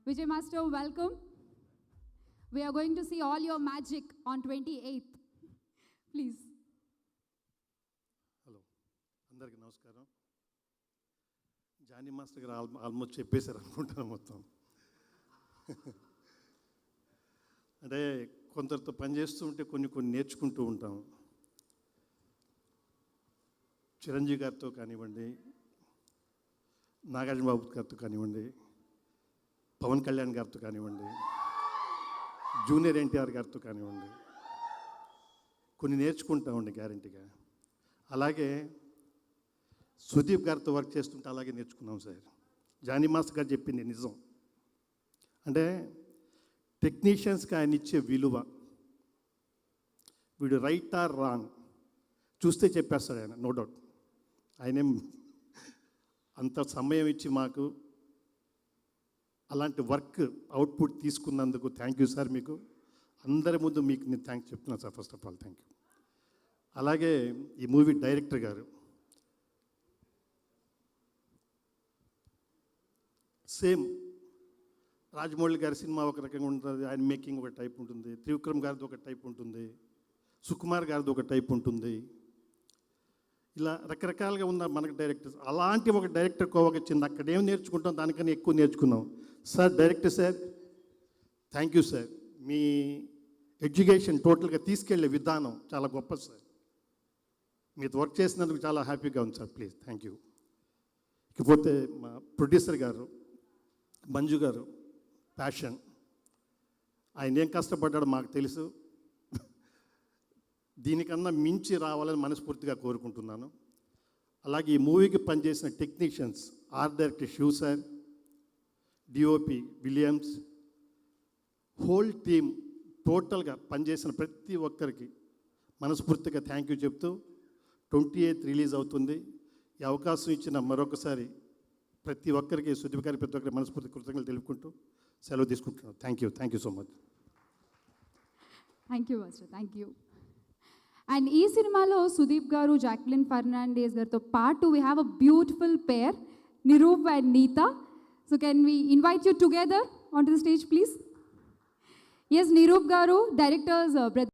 Vijay Master, welcome. We are going to see all your magic on 28th. Please. Hello అందరికీ నమస్కారం. Johnny master గారు almost చెప్పేశారు అనుకుంటాను మొత్తం. అంటే కొందరితో పనిచేస్తూ ఉంటే కొన్ని నేర్చుకుంటూ ఉంటాం. చిరంజీవి గారితో కానివ్వండి, నాగార్జున బాబు గారితో కానివ్వండి, పవన్ కళ్యాణ్ గారితో కానివ్వండి, జూనియర్ ఎన్టీఆర్ గారితో కానివ్వండి, కొన్ని నేర్చుకుంటామండి గ్యారంటీగా. అలాగే సుదీప్ గారితో వర్క్ చేస్తుంటే అలాగే నేర్చుకున్నాం సార్. జానీ మాస్టర్ గారు చెప్పింది నిజం. అంటే టెక్నీషియన్స్కి ఆయన ఇచ్చే విలువ, వీడు రైట్ ఆర్ రాంగ్ చూస్తే చెప్పేస్తాడు ఆయన, నో డౌట్. ఆయనేం అంత సమయం ఇచ్చి మాకు అలాంటి వర్క్ అవుట్పుట్ తీసుకున్నందుకు థ్యాంక్ యూ సార్. మీకు అందరి ముందు మీకు నేను థ్యాంక్స్ చెప్తున్నాను sir. First of all thank you. అలాగే ఈ మూవీ డైరెక్టర్ గారు సేమ్ రాజమౌళి గారి సినిమా ఒక రకంగా ఉంటుంది, ఆయన మేకింగ్ ఒక టైప్ ఉంటుంది, త్రివిక్రమ్ గారిది ఒక టైప్ ఉంటుంది, సుకుమార్ గారిది ఒక టైప్ ఉంటుంది. ఇలా రకరకాలుగా ఉన్న మనకు డైరెక్టర్స్. అలాంటి ఒక డైరెక్టర్ కోవకి వచ్చింది. అక్కడ ఏం నేర్చుకుంటాం, దానికన్నా ఎక్కువ నేర్చుకున్నాం sir. Director sir, thank you sir. Me education టోటల్గా తీసుకెళ్లే విధానం చాలా గొప్ప సార్. మీతో వర్క్ చేసినందుకు చాలా హ్యాపీగా ఉంది సార్. Please thank you. ఇకపోతే మా ప్రొడ్యూసర్ గారు మంజు గారు, ప్యాషన్, ఆయన ఏం కష్టపడ్డాడో మాకు తెలుసు. దీనికన్నా మించి రావాలని మనస్ఫూర్తిగా కోరుకుంటున్నాను. అలాగే ఈ మూవీకి పనిచేసిన technicians, art director Shiv sir, DOP Williams, whole team టోటల్గా పనిచేసిన ప్రతి ఒక్కరికి మనస్ఫూర్తిగా థ్యాంక్ యూ చెప్తూ 28th రిలీజ్ అవుతుంది. ఈ అవకాశం ఇచ్చిన మరొకసారి ప్రతి ఒక్కరికి, సుదీప్ గారి ప్రతి ఒక్కరికి మనస్ఫూర్తి కృతజ్ఞతలు తెలుపుకుంటూ సెలవు తీసుకుంటున్నాను. Thank you so much. Thank you master, thank you. And ఈ సినిమాలో సుదీప్ గారు, జాక్లిన్ ఫర్నాండేస్ గారితో పాటు we have a beautiful pair, Nirup and Neeta. So can we invite you together on to the stage please? Yes, Nirup garu directors brother.